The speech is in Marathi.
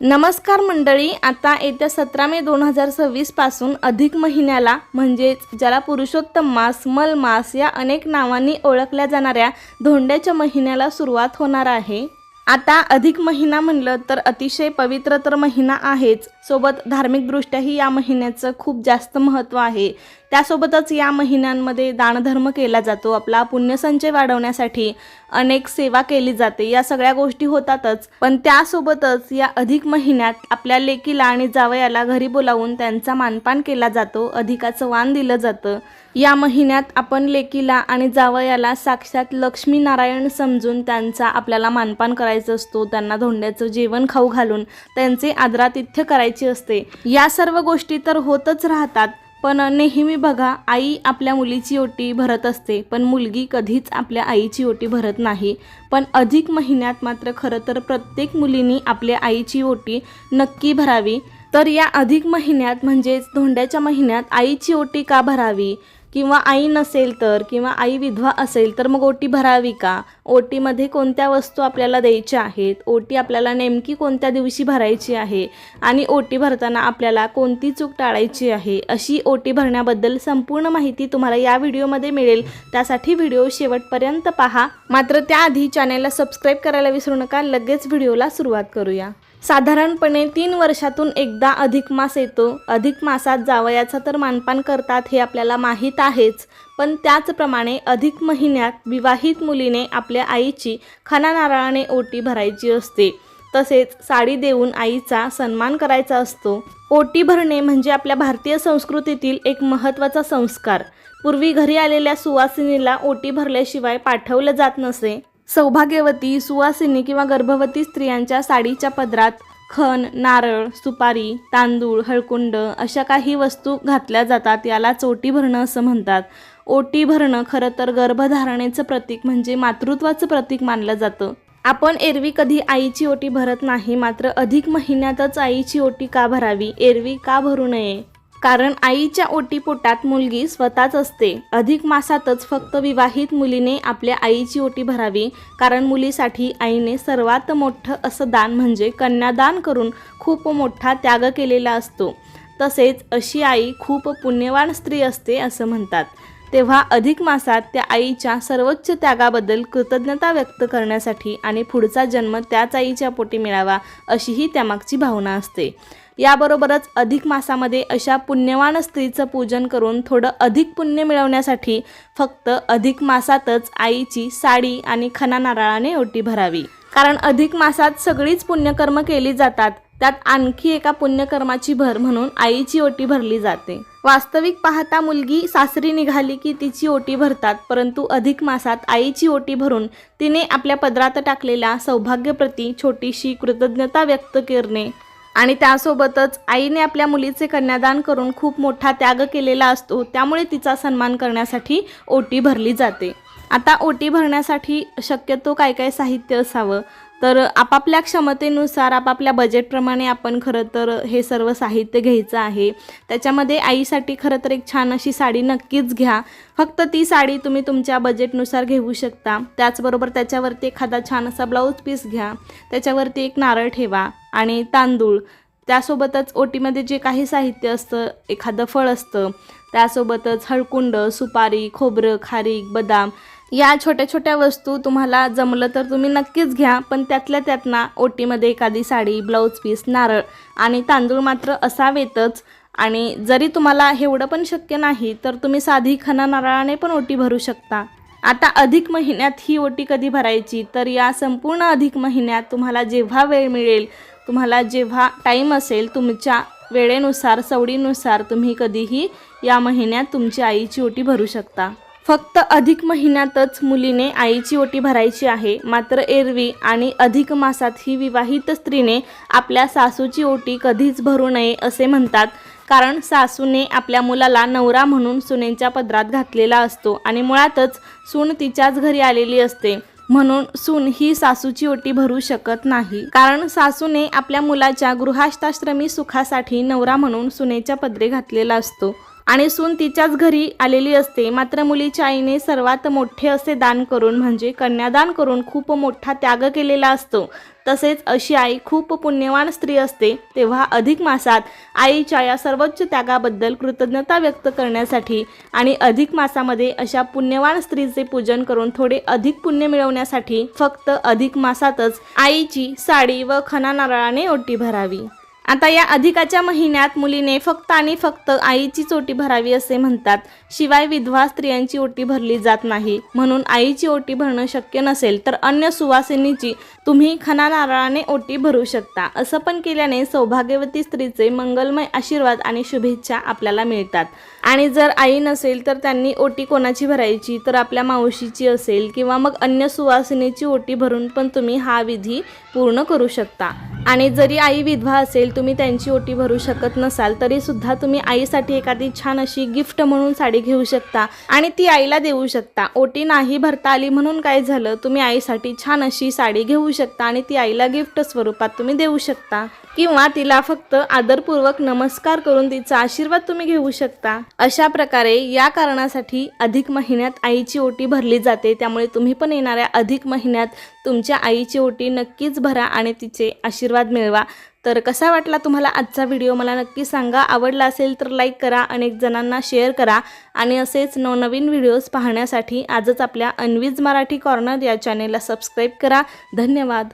नमस्कार मंडळी, आता येत्या 17 मे 2026 पासून अधिक महिन्याला म्हणजेच ज्याला पुरुषोत्तम मास, मल मास या अनेक नावांनी ओळखल्या जाणाऱ्या धोंड्याच्या महिन्याला सुरुवात होणार आहे। आता अधिक महिना म्हणलं तर अतिशय पवित्र तर महिना आहेच, सोबत धार्मिकदृष्ट्याही या महिन्याचं खूप जास्त महत्त्व आहे। त्यासोबतच या महिन्यांमध्ये दानधर्म केला जातो, आपला पुण्यसंचय वाढवण्यासाठी अनेक सेवा केली जाते। या सगळ्या गोष्टी होतातच, पण त्यासोबतच या अधिक महिन्यात आपल्या लेकीला आणि जावयाला घरी बोलावून त्यांचा मानपान केला जातो, अधिकाचं वाण दिलं जातं। या महिन्यात आपण लेकीला आणि जावयाला साक्षात लक्ष्मी नारायण समजून त्यांचा आपल्याला मानपान करायचं असतो, त्यांना धोंड्याचं जेवण खाऊ घालून त्यांचे आदरातिथ्य करायचे असते। या सर्व गोष्टी तर होतच राहतात, पण नेहमी बघा आई आपल्या मुलीची ओटी भरत असते, पण मुलगी कधीच आपल्या आईची ओटी भरत नाही। पण अधिक महिन्यात मात्र खरं तर प्रत्येक मुलीने आपल्या आईची ओटी नक्की भरावी। तर या अधिक महिन्यात म्हणजेच धोंड्याच्या महिन्यात आईची ओटी का भरावी, किंवा आई नसेल तर, किंवा आई विधवा असेल तर मग ओटी भरावी का, ओटीमध्ये कोणत्या वस्तू आपल्याला द्यायच्या आहेत, ओटी आपल्याला नेमकी कोणत्या दिवशी भरायची आहे, आणि ओटी भरताना आपल्याला कोणती चूक टाळायची आहे, अशी ओटी भरण्याबद्दल संपूर्ण माहिती तुम्हाला या व्हिडिओमध्ये मिळेल। त्यासाठी व्हिडिओ शेवटपर्यंत पहा। मात्र त्याआधी चॅनलला सबस्क्राईब करायला विसरू नका। लगेच व्हिडिओला सुरुवात करूया। साधारणपणे 3 वर्षातून एकदा अधिक मास येतो। अधिक मासात जावयाचा तर मानपान करतात हे आपल्याला माहीत आहेच, पण त्याचप्रमाणे अधिक महिन्यात विवाहित मुलीने आपल्या आईची खणा नारळाने ओटी भरायची असते, तसेच साडी देऊन आईचा सन्मान करायचा असतो। ओटी भरणे म्हणजे आपल्या भारतीय संस्कृतीतील एक महत्त्वाचा संस्कार। पूर्वी घरी आलेल्या सुवासिनीला ओटी भरल्याशिवाय पाठवलं जात नसे। सौभाग्यवती, सुवासिनी किंवा गर्भवती स्त्रियांच्या साडीच्या पदरात खण, नारळ, सुपारी, तांदूळ, हळकुंड अशा काही वस्तू घातल्या जातात, यालाच ओटी भरणं असं म्हणतात। ओटी भरणं खरं तर गर्भधारणेचं प्रतीक म्हणजे मातृत्वाचं प्रतीक मानलं जातं। आपण एरवी कधी आईची ओटी भरत नाही, मात्र अधिक महिन्यातच आईची ओटी का भरावी, एरवी का भरू नये? कारण आईच्या ओटीपोटात मुलगी स्वतःच असते। अधिक मासातच फक्त विवाहित मुलीने आपल्या आईची ओटी भरावी, कारण मुलीसाठी आईने सर्वात मोठं असं दान म्हणजे कन्यादान करून खूप मोठा त्याग केलेला असतो। तसेच अशी आई खूप पुण्यवान स्त्री असते असं म्हणतात। तेव्हा अधिक मासात त्या आईच्या सर्वोच्च त्यागाबद्दल कृतज्ञता व्यक्त करण्यासाठी आणि पुढचा जन्म त्याच आईच्या पोटी मिळावा अशीही त्यामागची भावना असते। याबरोबरच अधिक मासामध्ये अशा पुण्यवान स्त्रीचं पूजन करून थोडं अधिक पुण्य मिळवण्यासाठी फक्त अधिक मासातच आईची साडी आणि खणा नारळाने ओटी भरावी। कारण अधिक मासात सगळीच पुण्यकर्म केली जातात, त्यात आणखी एका पुण्यकर्माची भर म्हणून आईची ओटी भरली जाते। वास्तविक पाहता मुलगी सासरी निघाली की तिची ओटी भरतात, परंतु अधिक मासात आईची ओटी भरून तिने आपल्या पदरात टाकलेल्या सौभाग्यप्रती छोटीशी कृतज्ञता व्यक्त करणे आणि त्यासोबतच आईने आपल्या मुलीचे कन्यादान करून खूप मोठा त्याग केलेला असतो, त्यामुळे तिचा सन्मान करण्यासाठी ओटी भरली जाते। आता ओटी भरण्यासाठी शक्यतो काय काय साहित्य असावं, तर आपापल्या क्षमतेनुसार आपापल्या बजेटप्रमाणे आपण खरं तर हे सर्व साहित्य घ्यायचं आहे। त्याच्यामध्ये आईसाठी खरं तर एक छान अशी साडी नक्कीच घ्या। फक्त ती साडी तुम्ही तुमच्या बजेटनुसार घेऊ शकता। त्याचबरोबर त्याच्यावरती एखादा छान असा ब्लाऊज पीस घ्या, त्याच्यावरती एक नारळ ठेवा आणि तांदूळ, त्यासोबतच ओटीमध्ये जे काही साहित्य असतं, एखादं फळ असतं, त्यासोबतच हळकुंड, सुपारी, खोबरं, खारीक, बदाम या छोट्या छोट्या वस्तू तुम्हाला जमलं तर तुम्ही नक्कीच घ्या। पण त्यातल्या त्यातना ओटीमध्ये एखादी साडी, ब्लाऊज पीस, नारळ आणि तांदूळ मात्र असावेतच। आणि जरी तुम्हाला एवढं पण शक्य नाही तर तुम्ही साधी खणा नारळाने पण ओटी भरू शकता। आता अधिक महिन्यात ही ओटी कधी भरायची, तर या संपूर्ण अधिक महिन्यात तुम्हाला जेव्हा वेळ मिळेल, तुम्हाला जेव्हा टाईम असेल, तुमच्या वेळेनुसार, सवडीनुसार तुम्ही कधीही या महिन्यात तुमची आईची ओटी भरू शकता। फक्त अधिक महिन्यातच मुलीने आईची ओटी भरायची आहे, मात्र एरवी आणि अधिक मासात ही विवाहित स्त्रीने आपल्या सासूची ओटी कधीच भरू नये असे म्हणतात। कारण सासूने आपल्या मुलाला नवरा म्हणून सुनेच्या पदरात घातलेला असतो आणि मुळातच सून तिच्याच घरी आलेली असते, म्हणून सून ही सासूची ओटी भरू शकत नाही। कारण सासूने आपल्या मुलाच्या गृहस्थाश्रमी सुखासाठी नवरा म्हणून सुनेच्या पदरी घातलेला असतो। आणि सून तिच्याच घरी आलेली असते, मात्र मुलीच्या आईने सर्वात मोठे असे दान करून म्हणजे कन्यादान करून खूप मोठा त्याग केलेला असतो. तसेच अशी आई खूप पुण्यवान स्त्री असते. तेव्हा अधिक मासात आईच्या या सर्वोच्च त्यागाबद्दल कृतज्ञता व्यक्त करण्यासाठी आणि अधिक मासामध्ये अशा पुण्यवान स्त्रीचे पूजन करून थोडे अधिक पुण्य मिळवण्यासाठी फक्त अधिक मासातच आईची साडी व खणा नारळाने ओटी भरावी. आता या अधिकाच्या महिन्यात मुलीने फक्त आणि फक्त आईचीच ओटी भरावी असे म्हणतात. शिवाय विधवा स्त्रियांची ओटी भरली जात नाही. म्हणून आईची ओटी भरणं शक्य नसेल तर अन्य सुवासिनीची तुम्ही खणा नारळाने ओटी भरू शकता. असं पण केल्याने सौभाग्यवती स्त्रीचे मंगलमय आशीर्वाद आणि शुभेच्छा आपल्याला मिळतात. आणि जर आई नसेल तर त्यांनी ओटी कोणाची भरायची, तर आपल्या मावशीची असेल किंवा मग अन्य सुवासिनीची ओटी भरून पण तुम्ही हा विधी पूर्ण करू शकता. आणि जरी आई विधवा असेल, तुम्ही त्यांची ओटी भरू शकत नसाल तरी सुद्धा तुम्ही आईसाठी एखादी छान अशी गिफ्ट म्हणून साडी घेऊ शकता आणि ती आईला देऊ शकता. ओटी नाही भरता आली म्हणून काय झालं, तुम्ही आईसाठी छान अशी साडी घेऊ शकता आणि ती आईला गिफ्ट स्वरूपात तुम्ही देऊ शकता किंवा तिला फक्त आदरपूर्वक नमस्कार करून तिचा आशीर्वाद तुम्ही घेऊ शकता. अशा प्रकारे या कारणासाठी अधिक महिन्यात आईची ओटी भरली जाते. त्यामुळे तुम्ही पण येणाऱ्या अधिक महिन्यात तुमच्या आईची ओटी नक्कीच भरा आणि तिचे आशीर्वाद मिळवा. तर कसा वाटला तुम्हाला आजचा व्हिडिओ मला नक्की सांगा. आवडला असेल तर लाईक करा, अनेक जणांना शेअर करा आणि असेच नवनवीन व्हिडिओज पाहण्यासाठी आजच आपल्या अन्वीज मराठी कॉर्नर या चॅनेलला सबस्क्राईब करा. धन्यवाद.